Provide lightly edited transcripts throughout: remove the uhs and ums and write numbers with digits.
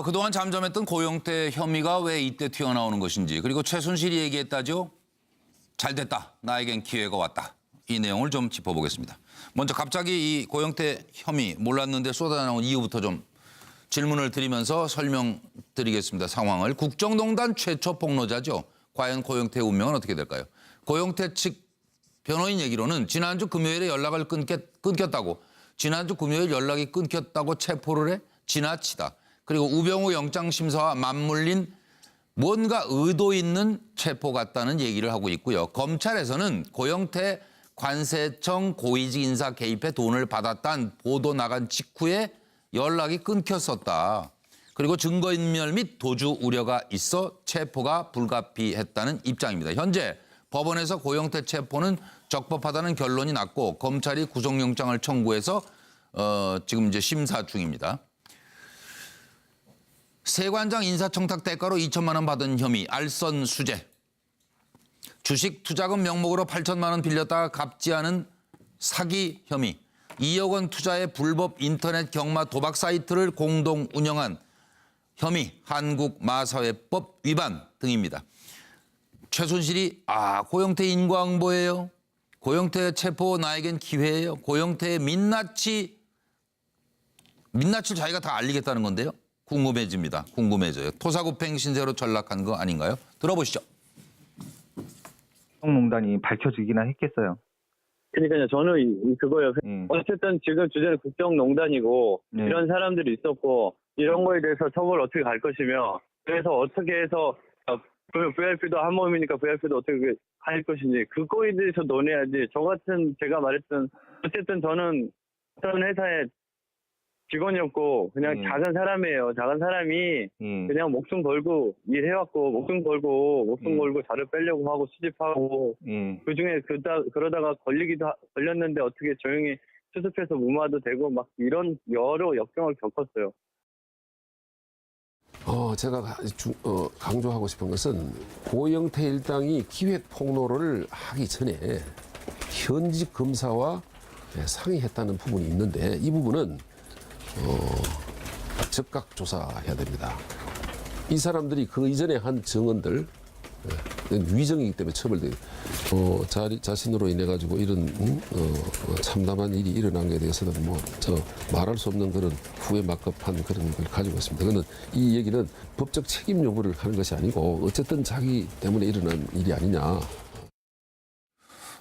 그동안 잠잠했던 고영태 혐의가 왜 이때 튀어나오는 것인지, 그리고 최순실이 얘기했다죠. 잘됐다. 나에겐 기회가 왔다. 이 내용을 좀 짚어보겠습니다. 먼저 갑자기 이 고영태 혐의 몰랐는데 쏟아나온 이유부터 좀 질문을 드리면서 설명드리겠습니다. 상황을. 국정농단 최초 폭로자죠. 과연 고영태의 운명은 어떻게 될까요? 고영태 측 변호인 얘기로는 지난주 금요일에 연락을 끊겼다고, 지난주 금요일 연락이 끊겼다고 체포를 해 지나치다. 그리고 우병우 영장심사와 맞물린 뭔가 의도 있는 체포 같다는 얘기를 하고 있고요. 검찰에서는 고영태 관세청 고위직 인사 개입해 돈을 받았다는 보도 나간 직후에 연락이 끊겼었다. 그리고 증거인멸 및 도주 우려가 있어 체포가 불가피했다는 입장입니다. 현재 법원에서 고영태 체포는 적법하다는 결론이 났고 검찰이 구속영장을 청구해서 지금 이제 심사 중입니다. 세관장 인사청탁 대가로 2천만 원 받은 혐의, 알선 수재. 주식 투자금 명목으로 8천만 원 빌렸다가 갚지 않은 사기 혐의. 2억 원 투자해 불법 인터넷 경마 도박 사이트를 공동 운영한 혐의, 한국마사회법 위반 등입니다. 최순실이 고영태 인과응보예요. 고영태 체포 나에겐 기회예요. 고영태의 민낯을 자기가 다 알리겠다는 건데요. 궁금해집니다. 궁금해져요. 토사구팽 신세로 전락한 거 아닌가요? 들어보시죠. 국정농단이 밝혀지기나 했겠어요. 그러니까요. 저는 그거요. 어쨌든 지금 주제는 국정농단이고 이런 사람들이 있었고 이런 거에 대해서 처벌 어떻게 갈 것이며 그래서 어떻게 해서 VIP도 한 몸이니까 VIP도 어떻게 갈 것인지 그거에 대해서 논해야지. 제가 말했던 어쨌든 저는 어떤 회사의 직원이었고 그냥 작은 사람이에요. 작은 사람이 그냥 목숨 걸고 일해왔고 목숨 걸고 자료 빼려고 하고 수집하고 그중에 그러다가 걸렸는데 어떻게 조용히 수습해서 무마도 되고 막 이런 여러 역경을 겪었어요. 제가 강조하고 싶은 것은 고영태 일당이 기획 폭로를 하기 전에 현직 검사와 상의했다는 부분이 있는데 이 부분은 즉각 조사해야 됩니다. 이 사람들이 그 이전에 한 증언들 위정이기 때문에 처벌돼요. 자신으로 인해 가지고 이런 참담한 일이 일어난 것에 대해서는 말할 수 없는 그런 후회 막급한 그런 걸 가지고 있습니다. 그런데 이 얘기는 법적 책임 요구를 하는 것이 아니고 어쨌든 자기 때문에 일어난 일이 아니냐.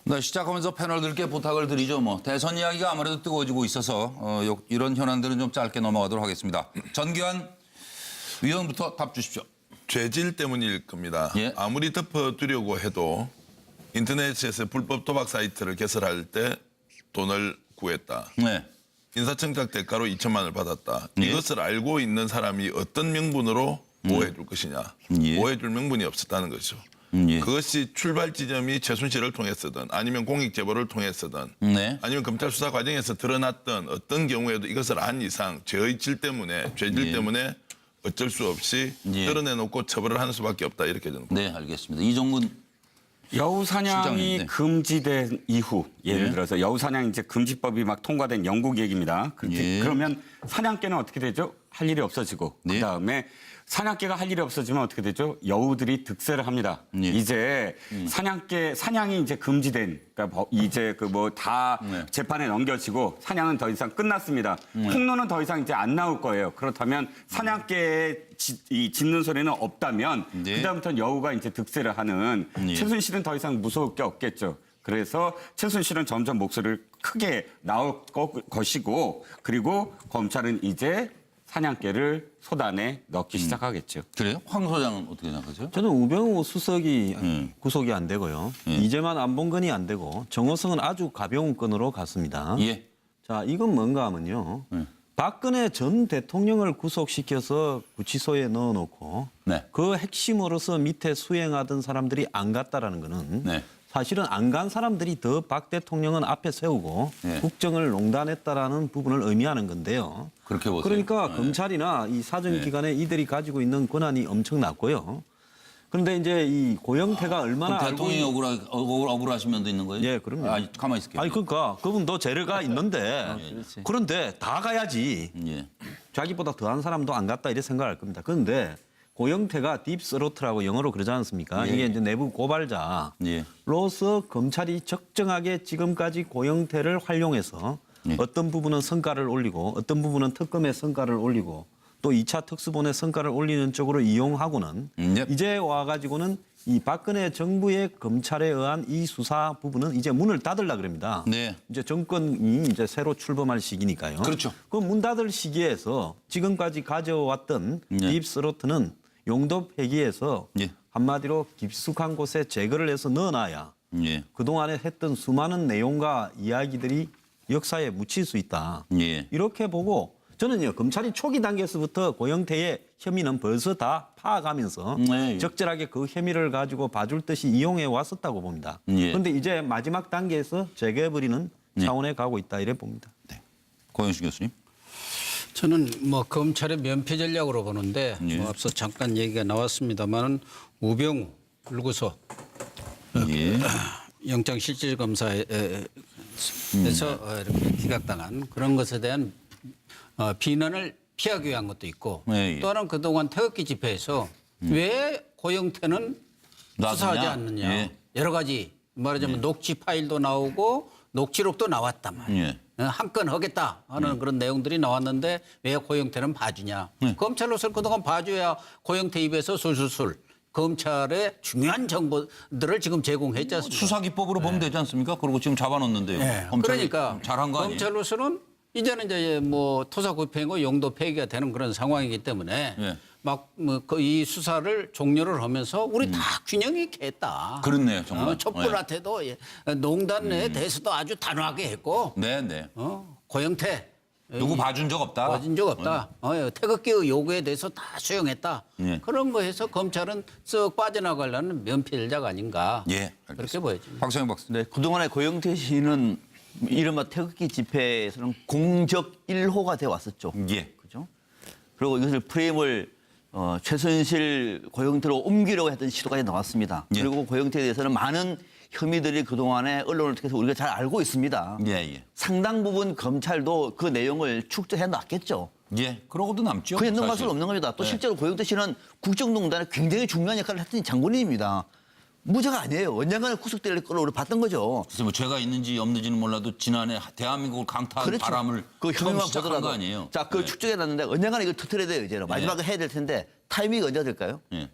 네, 시작하면서 패널들께 부탁을 드리죠. 대선 이야기가 아무래도 뜨거워지고 있어서 이런 현안들은 좀 짧게 넘어가도록 하겠습니다. 전기환 위원부터 답 주십시오. 죄질 때문일 겁니다. 예. 아무리 덮어두려고 해도 인터넷에서 불법 도박 사이트를 개설할 때 돈을 구했다. 네. 인사청탁 대가로 2천만 원을 받았다. 예. 이것을 알고 있는 사람이 어떤 명분으로 보호해줄 것이냐. 예. 보호해줄 명분이 없었다는 거죠. 예. 그것이 출발 지점이 최순실을 통해서든 아니면 공익제보를 통해서든 네. 아니면 검찰 수사 과정에서 드러났던 어떤 경우에도 이것을 안 이상 죄의 질 때문에 죄질 예. 때문에 어쩔 수 없이 예. 드러내놓고 처벌을 하는 수밖에 없다 이렇게 저는 봅니다. 네, 알겠습니다. 이종근 여우 사냥이 실장님, 네. 금지된 이후 예를 예. 들어서 여우 사냥 이제 금지법이 막 통과된 영국 얘기입니다. 예. 그러면 사냥개는 어떻게 되죠? 할 일이 없어지고 네. 그다음에 사냥개가 할 일이 없어지면 어떻게 되죠? 여우들이 득세를 합니다. 예. 이제 사냥이 이제 금지된 그러니까 이제 다 네. 재판에 넘겨지고 사냥은 더 이상 끝났습니다. 폭로는 더 이상 이제 안 나올 거예요. 그렇다면 사냥개의 짖는 소리는 없다면 네. 그다음부터는 여우가 이제 득세를 하는 예. 최순실은 더 이상 무서울 게 없겠죠. 그래서 최순실은 점점 목소리를 크게 나올 것이고 그리고 검찰은 이제 사냥개를 소단에 넣기 시작하겠죠. 그래요? 황 소장은 어떻게 생각하세요? 저는 우병우 수석이 구속이 안 되고요. 이재만 안봉근이 안 되고 정호성은 아주 가벼운 건으로 갔습니다. 예. 자, 이건 뭔가 하면요. 박근혜 전 대통령을 구속시켜서 구치소에 넣어놓고 네. 그 핵심으로서 밑에 수행하던 사람들이 안 갔다라는 거는 네. 사실은 안 간 사람들이 더 박 대통령은 앞에 세우고 네. 국정을 농단했다라는 부분을 의미하는 건데요. 그렇게 보세요. 그러니까 네. 검찰이나 이 사정기관에 이들이 가지고 있는 권한이 엄청 낮고요. 그런데 이제 이 고영태가 얼마나 그럼 대통령이 억울하신 면도 있는 거예요? 예, 그럼요. 가만히 있을게요. 아니 그러니까 그분도 죄가 있는데 그런데 다 가야지. 예. 자기보다 더한 사람도 안 갔다 이렇게 생각할 겁니다. 그런데 고영태가 딥스로트라고 영어로 그러지 않습니까? 이게 이제 내부 고발자로서 검찰이 적정하게 지금까지 고영태를 활용해서 어떤 부분은 성과를 올리고 어떤 부분은 특검의 성과를 올리고 또 2차 특수본의 성과를 올리는 쪽으로 이용하고는 이제 와가지고는 이 박근혜 정부의 검찰에 의한 이 수사 부분은 이제 문을 닫으려 그럽니다. 네. 이제 정권이 이제 새로 출범할 시기니까요. 그렇죠. 그 문 닫을 시기에서 지금까지 가져왔던 딥스로트는 용도 폐기해서 예. 한마디로 깊숙한 곳에 제거를 해서 넣어놔야 예. 그동안에 했던 수많은 내용과 이야기들이 역사에 묻힐 수 있다. 예. 이렇게 보고 저는요 검찰이 초기 단계에서부터 고영태의 혐의는 벌써 다 파악하면서 예. 적절하게 그 혐의를 가지고 봐줄 듯이 이용해 왔었다고 봅니다. 예. 그런데 이제 마지막 단계에서 제거해버리는 차원에 가고 있다 이래 봅니다. 네. 고영식 교수님. 저는 뭐 검찰의 면피 전략으로 보는데 예. 뭐 앞서 잠깐 얘기가 나왔습니다만은 우병우 불구속 예. 영장실질검사에서 이렇게 기각당한 그런 것에 대한 비난을 피하기 위한 것도 있고 예, 예. 또 하나는 그동안 태극기 집회에서 왜 고영태는 놔두냐? 수사하지 않느냐 예. 여러 가지 말하자면 녹취 파일도 나오고 녹취록도 나왔단 말이에요. 예. 한 건 하겠다 하는 그런 내용들이 나왔는데 왜 고영태는 봐주냐. 검찰로서 그동안 봐줘야 고영태 입에서 술술술 검찰의 중요한 정보들을 지금 제공했지 않습니까? 수사기법으로 보면 되지 않습니까? 그리고 지금 잡아놓는데요. 네. 검찰이 그러니까 잘한 거 아니에요? 검찰로서는 이제는 이제 뭐 토사구팽이고 용도 폐기가 되는 그런 상황이기 때문에 예. 막 이 수사를 종료를 하면서 우리 다 균형 있게 했다. 그렇네요, 정말. 촛불한테도 농단에 대해서도 아주 단호하게 했고 네, 네. 고영태 누구 봐준 적 없다. 봐준 적 없다. 태극기 요구에 대해서 다 수용했다. 예. 그런 거에서 검찰은 쓱 빠져나가려는 면피자가 아닌가. 예, 그렇게 알겠습니다. 보여집니다. 박성영 박사. 네, 그동안에 고영태 씨는 이른바 태극기 집회에서는 공적 1호가 되어 왔었죠. 예. 그죠? 그리고 이것을 프레임을 최순실 고영태로 옮기려고 했던 시도까지 나왔습니다. 예. 그리고 고영태에 대해서는 많은 혐의들이 그동안에 언론을 통해서 우리가 잘 알고 있습니다. 예, 예. 상당 부분 검찰도 그 내용을 축적해 놨겠죠. 예. 그러고도 남죠. 그게 넘어갈 사실. 수는 없는 겁니다. 또 네. 실제로 고영태 씨는 국정농단에 굉장히 중요한 역할을 했던 장본인입니다. 무죄가 아니에요. 언젠가는 구속될 걸로 우리 봤던 거죠. 글쎄 뭐 죄가 있는지 없는지는 몰라도 지난해 대한민국을 강타한 그렇죠. 바람을 그 처음 혐의만 시작한 보더라도. 거 아니에요? 자, 그걸 네. 축적해 놨는데 언젠가는 이걸 터뜨려야 돼요, 이제는. 마지막에 해야 될 텐데 타이밍이 언제가 될까요? 예.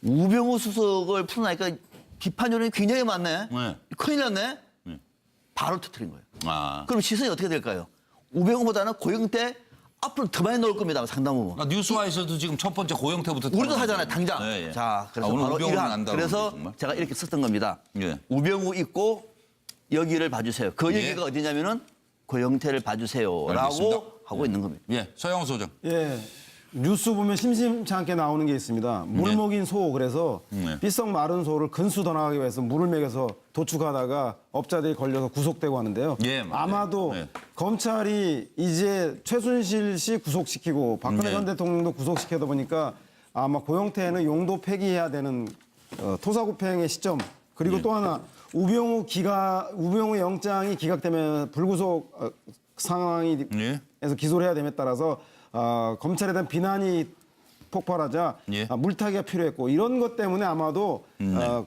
우병우 수석을 풀어나니까 비판 요인이 굉장히 많네. 네. 큰일 났네. 바로 터뜨린 거예요. 아. 그럼 시선이 어떻게 될까요? 우병우보다는 고영태 앞으로 더 많이 넣을 겁니다, 상당 부분. 그러니까 뉴스와에서도 지금 첫 번째 고영태부터 우리도 다루는데. 하잖아요, 당장. 예, 예. 자, 그래서 오늘 바로 우병우는 이러한, 안 다루는데, 그래서 정말. 제가 이렇게 썼던 겁니다. 예. 우병우 있고 여기를 봐주세요. 그 예. 얘기가 어디냐면은 고영태를 봐주세요라고 알겠습니다. 하고 있는 겁니다. 예. 서영호 소장. 예. 뉴스 보면 심심치 않게 나오는 게 있습니다. 물 먹인 소 그래서 네. 삐썩 마른 소를 근수 더 나가기 위해서 물을 먹여서 도축하다가 업자들이 걸려서 구속되고 하는데요. 예, 맞아요. 아마도 네. 검찰이 이제 최순실 씨 구속시키고 박근혜 네. 전 대통령도 구속시켜다 보니까 아마 고영태는 용도 폐기해야 되는 토사구팽의 시점 그리고 또 하나 우병우 영장이 기각되면 불구속 상황이 예. 에서 기소를 해야 됨에 따라서 검찰에 대한 비난이 폭발하자 예. 물타기가 필요했고 이런 것 때문에 아마도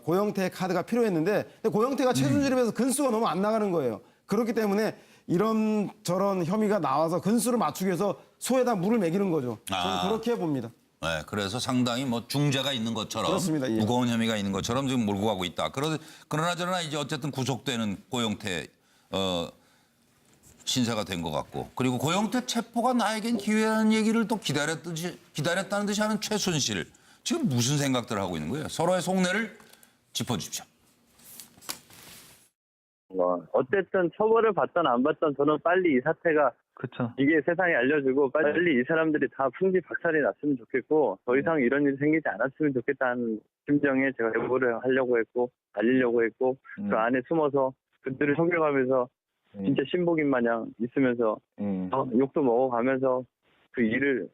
고영태의 카드가 필요했는데 근데 고영태가 최순실에 비해서 근수가 너무 안 나가는 거예요. 그렇기 때문에 이런 저런 혐의가 나와서 근수를 맞추기 위해서 소에다 물을 먹이는 거죠. 저는 그렇게 봅니다. 네, 그래서 상당히 뭐 중재가 있는 것처럼 그렇습니다. 예. 무거운 혐의가 있는 것처럼 지금 몰고 가고 있다. 그러나 저러나 이제 어쨌든 구속되는 고영태 신세가 된 것 같고 그리고 고영태 체포가 나에겐 기회라는 얘기를 또 기다렸다는 듯이 하는 최순실 지금 무슨 생각들을 하고 있는 거예요? 서로의 속내를 짚어주십시오. 어쨌든 처벌을 받든 안 받든 저는 빨리 이 사태가 그렇죠. 이게 세상에 알려지고 빨리 이 사람들이 다 풍지박살이 났으면 좋겠고 더 이상 이런 일이 생기지 않았으면 좋겠다는 심정에 제가 제보를 하려고 했고 알리려고 했고 그 안에 숨어서 그들을 속여가면서 진짜 신복인 마냥 있으면서 욕도 먹어가면서 그 일을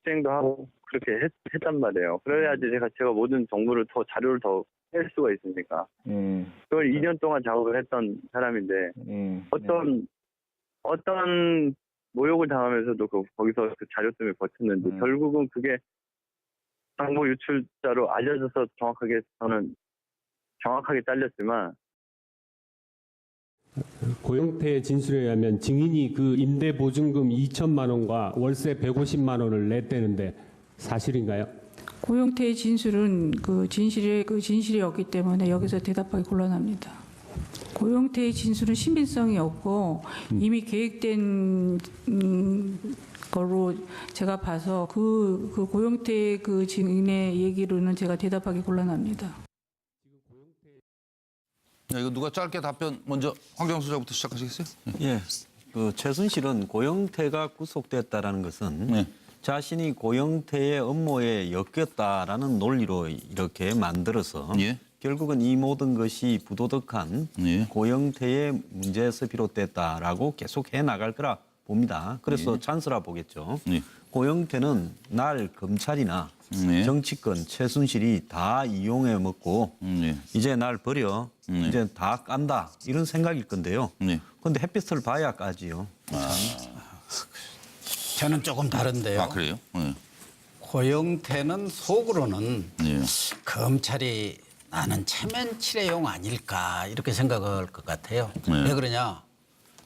수행도 하고 그렇게 했단 말이에요. 그래야지 제가 모든 정보를 더 자료를 더 뺄 수가 있으니까. 그걸 2년 동안 작업을 했던 사람인데 어떤 모욕을 당하면서도 거기서 그 자료 때문에 버텼는데 결국은 그게 정보 유출자로 알려져서 저는 정확하게 잘렸지만 고영태의 진술에 의하면 증인이 그 임대 보증금 2천만 원과 월세 150만 원을 냈다는데 사실인가요? 고영태의 진술은 그 진실이었기 때문에 여기서 대답하기 곤란합니다. 고영태의 진술은 신빙성이 없고 이미 계획된 걸로 제가 봐서 그 고영태 그 증인의 얘기로는 제가 대답하기 곤란합니다. 야, 이거 누가 짧게 답변 먼저 황정수 저부터 시작하시겠어요? 예. 그 최순실은 고영태가 구속됐다라는 것은 네. 자신이 고영태의 업무에 엮였다라는 논리로 이렇게 만들어서 예. 결국은 이 모든 것이 부도덕한 예. 고영태의 문제에서 비롯됐다라고 계속 해 나갈 거라 봅니다. 그래서 찬스라 보겠죠. 예. 고영태는 날 검찰이나 예. 정치권 최순실이 다 이용해 먹고 예. 이제 날 버려 이제 다 깐다 이런 생각일 건데요. 그런데 햇빛을 봐야 까지요. 저는 조금 다른데요. 아, 그래요? 네. 고영태는 속으로는 예. 검찰이 나는 체면 치레용 아닐까 이렇게 생각할 것 같아요. 네. 왜 그러냐?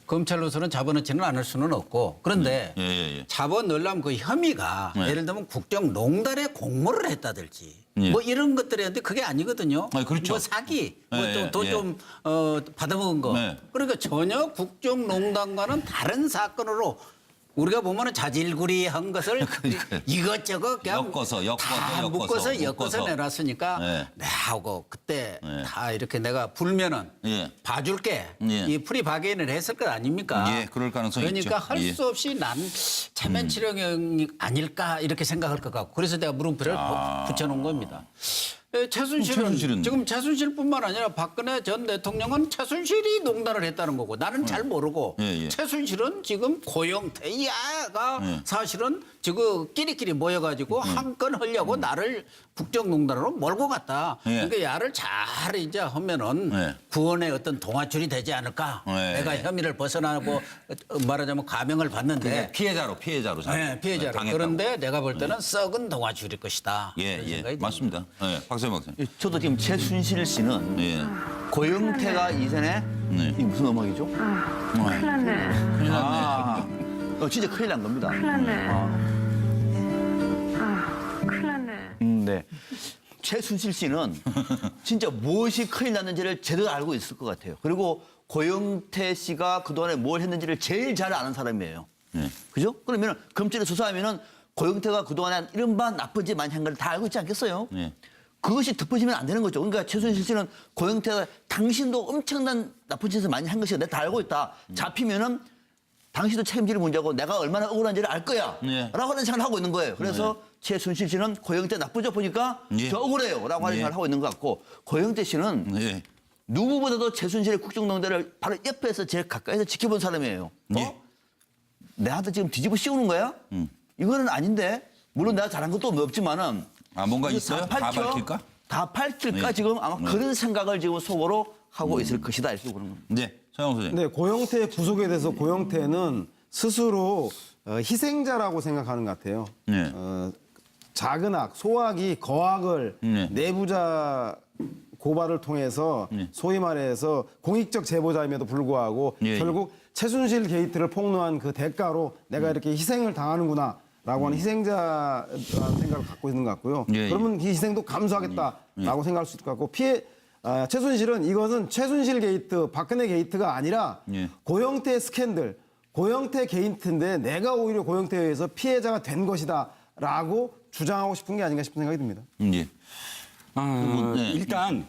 검찰로서는 잡아넣지는 않을 수는 없고 그런데 예. 잡아넣으려면 그 혐의가 네. 예를 들면 국정농단에 공모를 했다든지 예. 뭐 이런 것들인데 그게 아니거든요. 아, 그렇죠. 뭐 사기, 예, 돈 좀 받아먹은 거. 네. 그러니까 전혀 국정농단과는 다른 사건으로 우리가 보면은 자질구리한 것을 이것저것 그냥 다 묶어서 내놨으니까 네. 내하고 그때 네. 다 이렇게 내가 불면은 예. 봐줄게 예. 이 프리바게인을 했을 것 아닙니까? 예, 그럴 가능성이 그러니까 있죠. 할 예. 수 없이 난 체면 치료형이 아닐까 이렇게 생각할 것 같고 그래서 내가 물음표를 붙여놓은 겁니다. 최순실은 지금 최순실뿐만 아니라 박근혜 전 대통령은 최순실이 농단을 했다는 거고 나는 잘 모르고 예. 최순실은 지금 고영태야가 사실은 지금 끼리끼리 모여가지고 한 건 하려고 나를 국정농단으로 몰고 갔다. 그러니까 야를 잘 이제 하면은 구원의 어떤 동아줄이 되지 않을까. 내가 혐의를 벗어나고 말하자면 가명을 받는데 피해자로 피해자로. 당했다고. 그런데 내가 볼 때는 썩은 동아줄일 것이다. 예, 맞습니다. 예, 박세영 박사님. 저도 지금 최순실 씨는 예. 고영태가 이전에 이게 무슨 음악이죠? 큰일 났네. 진짜 큰일 난 겁니다. 큰일 났네. 큰일 났네. 네. 최순실 씨는 진짜 무엇이 큰일 났는지를 제대로 알고 있을 것 같아요. 그리고 고영태 씨가 그동안에 뭘 했는지를 제일 잘 아는 사람이에요. 그죠? 그러면 검찰이 수사하면은 고영태가 그동안에 이른바 나쁜 짓 많이 한 걸 다 알고 있지 않겠어요? 그것이 덮어지면 안 되는 거죠. 그러니까 최순실 씨는 고영태가 당신도 엄청난 나쁜 짓을 많이 한 것이 내가 다 알고 있다. 잡히면은 당신도 책임질 문제고 내가 얼마나 억울한지를 알 거야. 라고 하는 생각을 하고 있는 거예요. 그래서 최순실 씨는 고영태 나쁘죠 보니까 저 억울해요. 라고 하는 생각을 하고 있는 것 같고 고영태 씨는 누구보다도 최순실의 국정농단을 바로 옆에서 제일 가까이서 지켜본 사람이에요. 내한테 지금 뒤집어 씌우는 거야? 이거는 아닌데 물론 내가 잘한 것도 없지만은 뭔가 있어요? 다 밝힐까? 다 밝힐까 지금 아마 그런 생각을 지금 속으로 하고 있을 것이다 이렇게 보는 겁니다. 네, 서영 선생님. 네, 고영태 구속에 대해서 고영태는 스스로 희생자라고 생각하는 것 같아요. 작은 악, 소악이 거악을 내부자 고발을 통해서 소위 말해서 공익적 제보자임에도 불구하고 결국 최순실 게이트를 폭로한 그 대가로 내가 이렇게 희생을 당하는구나라고 하는 희생자라는 생각을 갖고 있는 것 같고요. 그러면 이 희생도 감수하겠다라고 생각할 수 있을 것 같고 최순실은 이것은 최순실 게이트, 박근혜 게이트가 아니라 고영태 스캔들, 고영태 게이트인데 내가 오히려 계획태에 의해서 피해자가 된 것이다라고 주장하고 싶은 게 아닌가 싶은 생각이 듭니다. 일단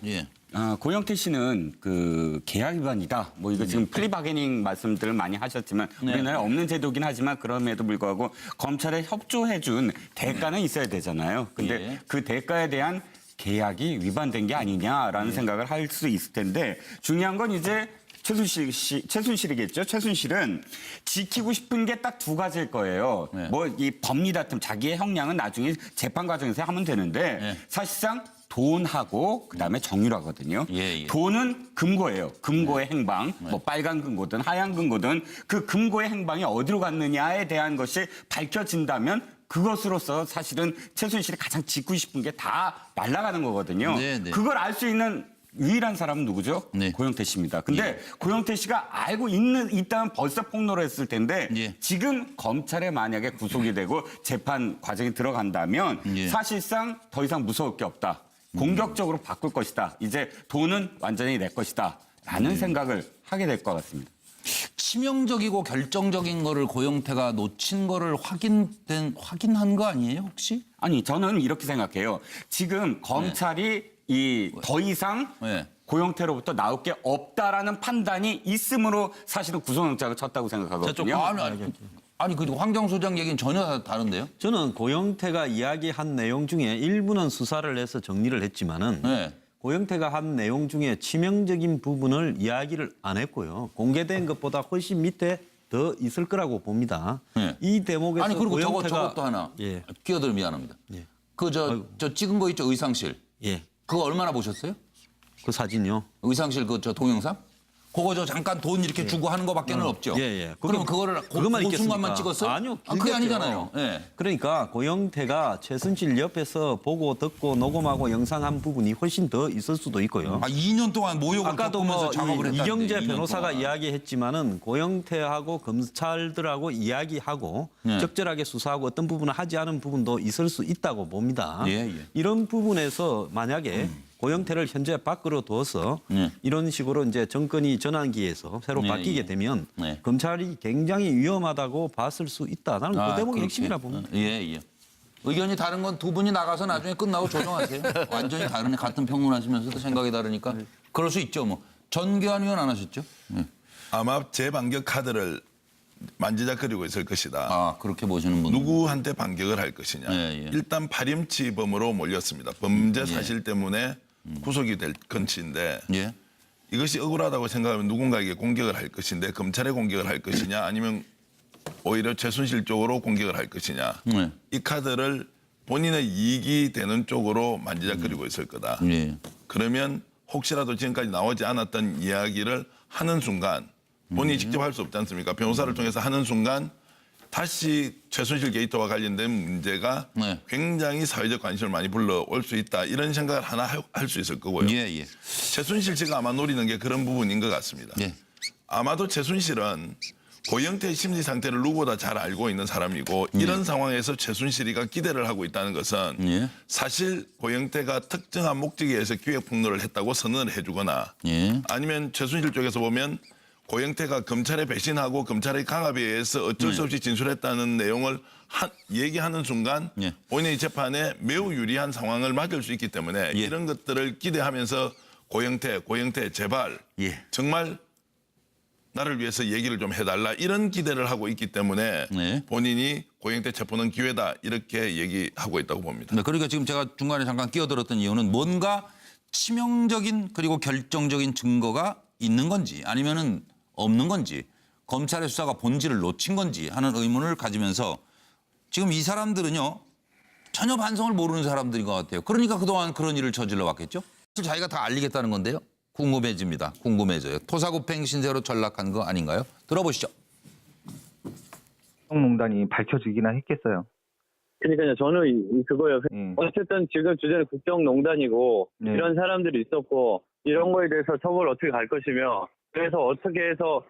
고영태 씨는 그 계약 위반이다. 뭐 이거 지금 플리바게닝 말씀들을 많이 하셨지만 우리나라에 없는 제도긴 하지만 그럼에도 불구하고 검찰에 협조해준 대가는 있어야 되잖아요. 근데 그 대가에 대한 계약이 위반된 게 아니냐라는 생각을 할 수 있을 텐데 중요한 건 이제 최순실이겠죠. 최순실은 지키고 싶은 게 딱 두 가지일 거예요. 뭐 이 법리 다툼 자기의 형량은 나중에 재판 과정에서 하면 되는데 사실상 돈하고 그다음에 정유라거든요. 예. 돈은 금고예요. 금고의 행방, 뭐 빨간 금고든 하얀 금고든 그 금고의 행방이 어디로 갔느냐에 대한 것이 밝혀진다면 그것으로서 사실은 최순실이 가장 짓고 싶은 게 다 날아가는 거거든요. 네. 그걸 알 수 있는 유일한 사람은 누구죠? 네. 고영태 씨입니다. 근데 고영태 씨가 알고 있다면 벌써 폭로를 했을 텐데 지금 검찰에 만약에 구속이 되고 재판 과정이 들어간다면 사실상 더 이상 무서울 게 없다. 공격적으로 바꿀 것이다. 이제 돈은 완전히 내 것이다. 라는 생각을 하게 될 것 같습니다. 치명적이고 결정적인 거를 고영태가 놓친 거를 확인한 거 아니에요, 혹시? 아니, 저는 이렇게 생각해요. 지금 검찰이 더 이상 고영태로부터 나올 게 없다라는 판단이 있으므로 사실은 구속영장을 쳤다고 생각하거든요. 아니, 그리고 황정 소장 얘기는 전혀 다른데요? 저는 고영태가 이야기한 내용 중에 일부는 수사를 해서 정리를 했지만은 고영태가 한 내용 중에 치명적인 부분을 이야기를 안 했고요. 공개된 것보다 훨씬 밑에 더 있을 거라고 봅니다. 이 대목에서 아니, 그리고 고영태가 저것도 하나. 끼어들어 미안합니다. 저 찍은 거 있죠, 의상실. 그거 얼마나 보셨어요? 그 사진요? 의상실 저 동영상? 그거 저 잠깐 돈 이렇게 주고 하는 거밖에는 없죠. 그럼 그거를 그 순간만 찍었어요? 아니요. 그게 아니잖아요. 그러니까 고영태가 최순실 옆에서 보고 듣고 녹음하고 영상한 부분이 훨씬 더 있을 수도 있고요. 2년 동안 모욕을 아까도 겪으면서 작업을 했다는데. 이경재 변호사가 이야기했지만은 고영태하고 검찰들하고 이야기하고 적절하게 수사하고 어떤 부분을 하지 않은 부분도 있을 수 있다고 봅니다. 이런 부분에서 만약에 고영태를 현재 밖으로 둬서 이런 식으로 이제 정권이 전환기에서 새로 바뀌게 되면 검찰이 굉장히 위험하다고 봤을 수 있다. 나는 그 대목이 핵심이라 봅니다. 의견이 다른 건 두 분이 나가서 나중에 끝나고 조정하세요. 완전히 다른 같은 평론하시면서도 생각이 다르니까 그럴 수 있죠. 뭐 전교안 의원 안 하셨죠? 아마 재반격 카드를 만지작거리고 있을 것이다. 그렇게 보시는 분. 누구한테 반격을 할 것이냐. 일단 파렴치범으로 몰렸습니다. 범죄 사실 때문에 구속이 될 건치인데 이것이 억울하다고 생각하면 누군가에게 공격을 할 것인데 검찰에 공격을 할 것이냐 아니면 오히려 최순실 쪽으로 공격을 할 것이냐. 이 카드를 본인의 이익이 되는 쪽으로 만지작거리고 있을 거다. 그러면 혹시라도 지금까지 나오지 않았던 이야기를 하는 순간 본인이 직접 할 수 없지 않습니까? 변호사를 통해서 하는 순간 다시 최순실 게이트와 관련된 문제가 굉장히 사회적 관심을 많이 불러올 수 있다. 이런 생각을 하나 할 수 있을 거고요. 최순실 씨가 아마 노리는 게 그런 부분인 것 같습니다. 아마도 최순실은 고영태의 심리 상태를 누구보다 잘 알고 있는 사람이고 이런 상황에서 최순실이가 기대를 하고 있다는 것은 사실 고영태가 특정한 목적에 의해서 기획 폭로를 했다고 선언을 해주거나 아니면 최순실 쪽에서 보면 고영태가 검찰에 배신하고 검찰의 강압에 의해서 어쩔 수 없이 진술했다는 내용을 얘기하는 순간 본인의 재판에 매우 유리한 상황을 맞을 수 있기 때문에 이런 것들을 기대하면서 고영태 제발 정말 나를 위해서 얘기를 좀 해달라 이런 기대를 하고 있기 때문에 본인이 고영태 체포는 기회다 이렇게 얘기하고 있다고 봅니다. 그러니까 지금 제가 중간에 잠깐 끼어들었던 이유는 뭔가 치명적인 그리고 결정적인 증거가 있는 건지 아니면은 없는 건지 검찰의 수사가 본질을 놓친 건지 하는 의문을 가지면서 지금 이 사람들은요 전혀 반성을 모르는 사람들인 것 같아요. 그러니까 그동안 그런 일을 저질러 왔겠죠. 자기가 다 알리겠다는 건데요. 궁금해집니다. 궁금해져요. 토사구팽 신세로 전락한 거 아닌가요? 들어보시죠. 국정농단이 밝혀지기나 했겠어요. 그러니까요. 저는 그거요. 어쨌든 지금 주제는 국정농단이고 이런 사람들이 있었고 이런 거에 대해서 처벌 어떻게 갈 것이며 그래서 어떻게 해서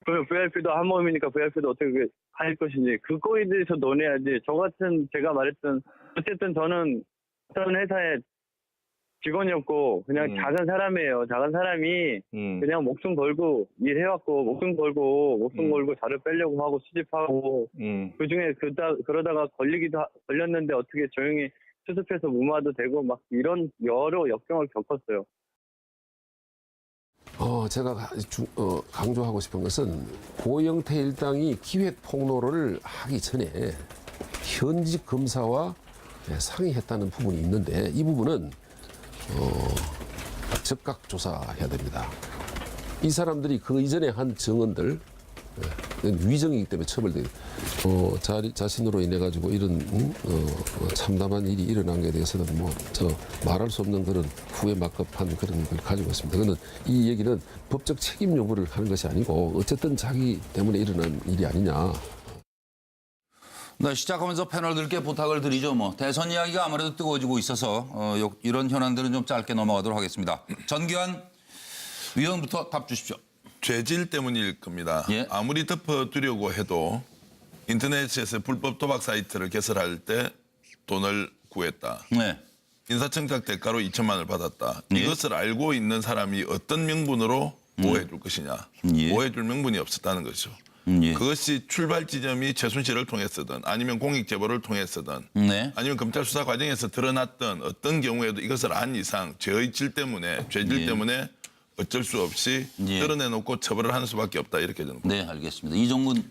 그러면 VIP도 한 몸이니까 VIP도 어떻게 할 것인지 그거에 대해서 논해야지. 저 같은 제가 말했던 어쨌든 저는 어떤 회사의 직원이었고 그냥 작은 사람이에요. 작은 사람이 그냥 목숨 걸고 일해왔고 목숨 걸고 자료 빼려고 하고 수집하고 그중에 그러다가 걸렸는데 어떻게 조용히 수습해서 무마도 되고 막 이런 여러 역경을 겪었어요. 제가 강조하고 싶은 것은 고영태 일당이 기획 폭로를 하기 전에 현직 검사와 상의했다는 부분이 있는데 이 부분은 즉각 조사해야 됩니다. 이 사람들이 그 이전에 한 증언들 위정이기 때문에 처벌돼요. 자신으로 인해 가지고 이런 참담한 일이 일어난 것에 대해서는 말할 수 없는 그런 후회 막급한 그런 걸 가지고 있습니다. 그는 이 얘기는 법적 책임 요구를 하는 것이 아니고 어쨌든 자기 때문에 일어난 일이 아니냐. 네, 시작하면서 패널들께 부탁을 드리죠. 대선 이야기가 아무래도 뜨거워지고 있어서 이런 현안들은 좀 짧게 넘어가도록 하겠습니다. 전기환 위원부터 답 주십시오. 죄질 때문일 겁니다. 예. 아무리 덮어두려고 해도 인터넷에서 불법 도박 사이트를 개설할 때 돈을 구했다. 네. 인사청탁 대가로 2천만 원을 받았다. 예. 이것을 알고 있는 사람이 어떤 명분으로 보호해줄 것이냐. 예. 보호해줄 명분이 없었다는 거죠. 예. 그것이 출발 지점이 최순실을 통해서든 아니면 공익제보를 통해서든 네. 아니면 검찰 수사 과정에서 드러났던 어떤 경우에도 이것을 안 이상 죄의질 때문에 죄질 예. 때문에 어쩔 수 없이 예. 드러내놓고 처벌을 하는 수밖에 없다 이렇게 저는 봅니다. 네, 알겠습니다. 이종근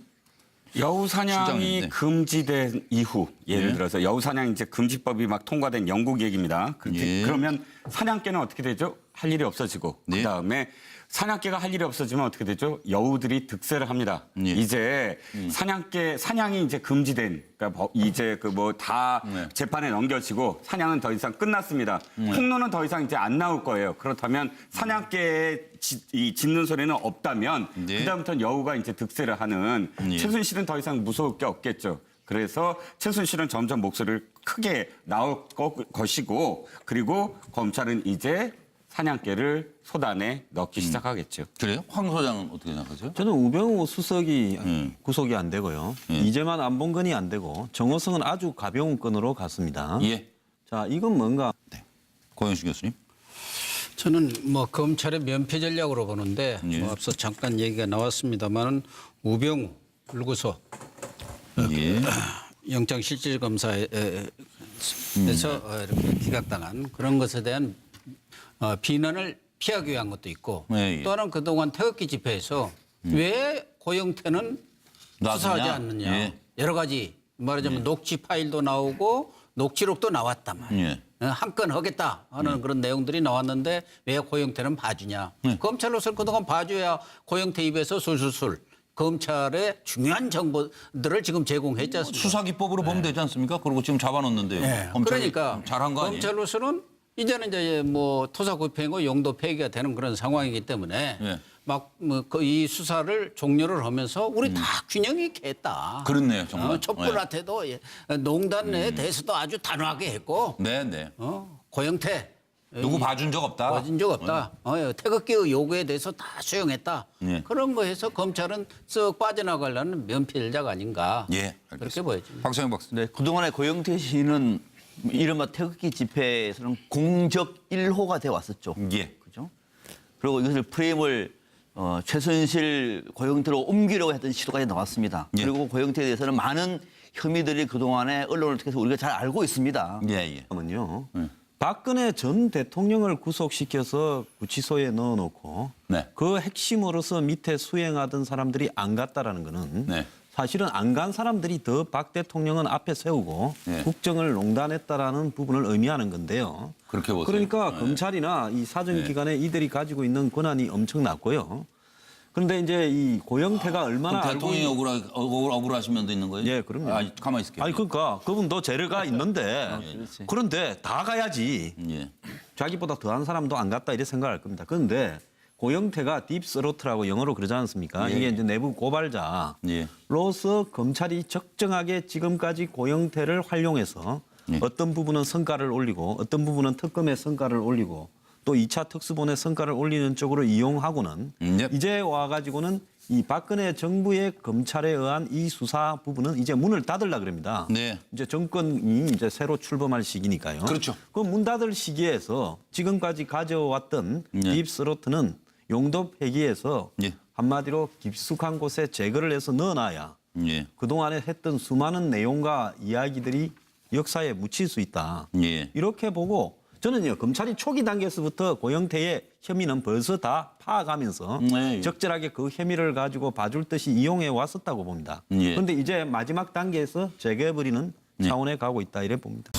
여우 사냥이 실장님, 네. 금지된 이후 예를 예. 들어서 여우 사냥 이제 금지법이 막 통과된 영국 얘기입니다. 예. 그러면 사냥개는 어떻게 되죠? 할 일이 없어지고 네. 그다음에 사냥개가 할 일이 없어지면 어떻게 되죠? 여우들이 득세를 합니다. 예. 이제 사냥이 이제 금지된 그러니까 이제 다 네. 재판에 넘겨지고 사냥은 더 이상 끝났습니다. 폭로는 더 이상 이제 안 나올 거예요. 그렇다면 사냥개에 짖는 소리는 없다면 네. 그다음부터는 여우가 이제 득세를 하는 예. 최순실은 더 이상 무서울 게 없겠죠. 그래서 최순실은 점점 목소리를 크게 나올 것이고 그리고 검찰은 이제 사냥개를 소단에 넣기 시작하겠죠. 그래요? 황 소장은 어떻게 생각하세요? 저는 우병우 수석이 구속이 안 되고요. 이재만 안봉근이 안 되고 정호성은 아주 가벼운 건으로 갔습니다. 예. 자, 이건 뭔가 고영식 교수님. 저는 검찰의 면피 전략으로 보는데 예. 앞서 잠깐 얘기가 나왔습니다만 우병우 불구속 예. 영장실질검사에서 이렇게 기각당한 그런 것에 대한 비난을 피하기 위한 것도 있고 예, 예. 또 하나는 그동안 태극기 집회에서 왜 고영태는 놔두냐? 수사하지 않느냐. 예. 여러 가지 말하자면 녹취 파일도 나오고 녹취록도 나왔단 말이에요. 예. 한 건 하겠다 하는 그런 내용들이 나왔는데 왜 고영태는 봐주냐. 검찰로서는 그동안 봐줘야 고영태 입에서 술술술 검찰의 중요한 정보들을 지금 제공했지 않습니까? 수사기법으로 보면 되지 않습니까? 그리고 지금 잡아놓는데요. 네. 검찰이 그러니까 잘한 거 아니에요? 검찰로서는 이제는 이제 토사구팽이고 용도 폐기가 되는 그런 상황이기 때문에 예. 이 수사를 종료를 하면서 우리 다 균형이 있게 했다. 그렇네요, 정말. 촛불한테도 농단에 대해서도 아주 단호하게 했고 네. 고영태 누구 봐준 적 없다. 봐준 적 없다. 태극기 요구에 대해서 다 수용했다. 예. 그런 거에서 검찰은 쓱 빠져나가려는 면피자가 아닌가. 예, 그렇게 알겠습니다. 보여집니다. 박성영 박사. 네, 그동안에 고영태 씨는 이른바 태극기 집회에서는 공적 1호가 돼 왔었죠. 예. 그죠? 그리고 이것을 프레임을 최순실 고영태로 옮기려고 했던 시도까지 나왔습니다. 예. 그리고 고영태에 대해서는 많은 혐의들이 그동안에 언론을 통해서 우리가 잘 알고 있습니다. 예. 그러면요. 박근혜 전 대통령을 구속시켜서 구치소에 넣어놓고 네. 그 핵심으로서 밑에 수행하던 사람들이 안 갔다라는 거는 네. 사실은 안 간 사람들이 더 박 대통령은 앞에 세우고 네. 국정을 농단했다라는 부분을 의미하는 건데요. 그렇게 보세요. 그러니까 네. 검찰이나 이 사정기관에 이들이 가지고 있는 권한이 엄청났고요. 그런데 이제 이 고영태가 얼마나 그럼 알고 대통령이 억울하신 면도 있는 거예요? 예, 그럼요. 가만히 있을게요. 아니 그러니까 그분도 죄가 있는데 그런데 다 가야지. 예. 자기보다 더한 사람도 안 갔다 이렇게 생각할 겁니다. 그런데 고영태가 딥스로트라고 영어로 그러지 않습니까? 예. 이게 이제 내부 고발자로서 검찰이 적정하게 지금까지 고영태를 활용해서 예. 어떤 부분은 성과를 올리고 어떤 부분은 특검의 성과를 올리고 또 2차 특수본의 성과를 올리는 쪽으로 이용하고는 예. 이제 와가지고는 이 박근혜 정부의 검찰에 의한 이 수사 부분은 이제 문을 닫으려 그럽니다. 네. 이제 정권이 이제 새로 출범할 시기니까요. 그렇죠. 그 문 닫을 시기에서 지금까지 가져왔던 딥스로트는 용도 폐기해서 예. 한마디로 깊숙한 곳에 제거를 해서 넣어놔야 예. 그동안에 했던 수많은 내용과 이야기들이 역사에 묻힐 수 있다. 예. 이렇게 보고 저는요 검찰이 초기 단계에서부터 고영태의 혐의는 벌써 다 파악하면서 네. 적절하게 그 혐의를 가지고 봐줄 듯이 이용해 왔었다고 봅니다. 예. 그런데 이제 마지막 단계에서 제거해버리는 차원에 가고 있다 이래 봅니다.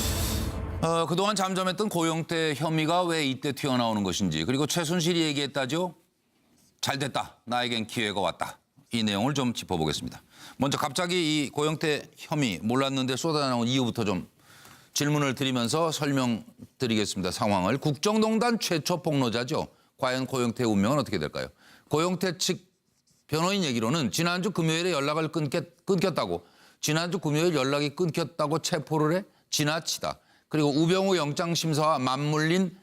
그동안 잠잠했던 고영태 혐의가 왜 이때 튀어나오는 것인지 그리고 최순실이 얘기했다죠. 잘 됐다. 나에겐 기회가 왔다. 이 내용을 좀 짚어보겠습니다. 먼저 갑자기 이 고영태 혐의 몰랐는데 쏟아나온 이유부터 좀 질문을 드리면서 설명드리겠습니다. 상황을. 국정농단 최초 폭로자죠. 과연 고영태의 운명은 어떻게 될까요? 고영태 측 변호인 얘기로는 지난주 금요일에 연락을 끊겼다고, 지난주 금요일 연락이 끊겼다고 체포를 해 지나치다. 그리고 우병우 영장심사와 맞물린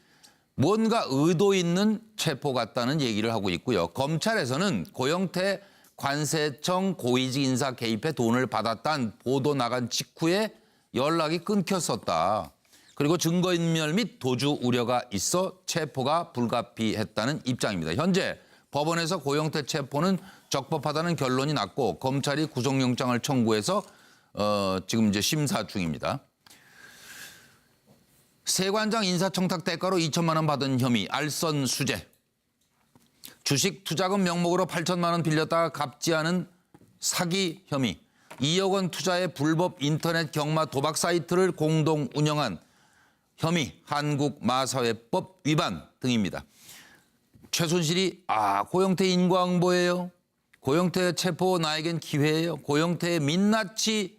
뭔가 의도 있는 체포 같다는 얘기를 하고 있고요. 검찰에서는 고영태 관세청 고위직 인사 개입해 돈을 받았다는 보도 나간 직후에 연락이 끊겼었다. 그리고 증거인멸 및 도주 우려가 있어 체포가 불가피했다는 입장입니다. 현재 법원에서 고영태 체포는 적법하다는 결론이 났고 검찰이 구속영장을 청구해서 지금 이제 심사 중입니다. 세관장 인사청탁 대가로 2천만 원 받은 혐의, 알선 수재. 주식 투자금 명목으로 8천만 원 빌렸다가 갚지 않은 사기 혐의. 2억 원 투자의 불법 인터넷 경마 도박 사이트를 공동 운영한 혐의, 한국마사회법 위반 등입니다. 최순실이 고영태 인과응보예요. 고영태 체포 나에겐 기회예요. 고영태의 민낯이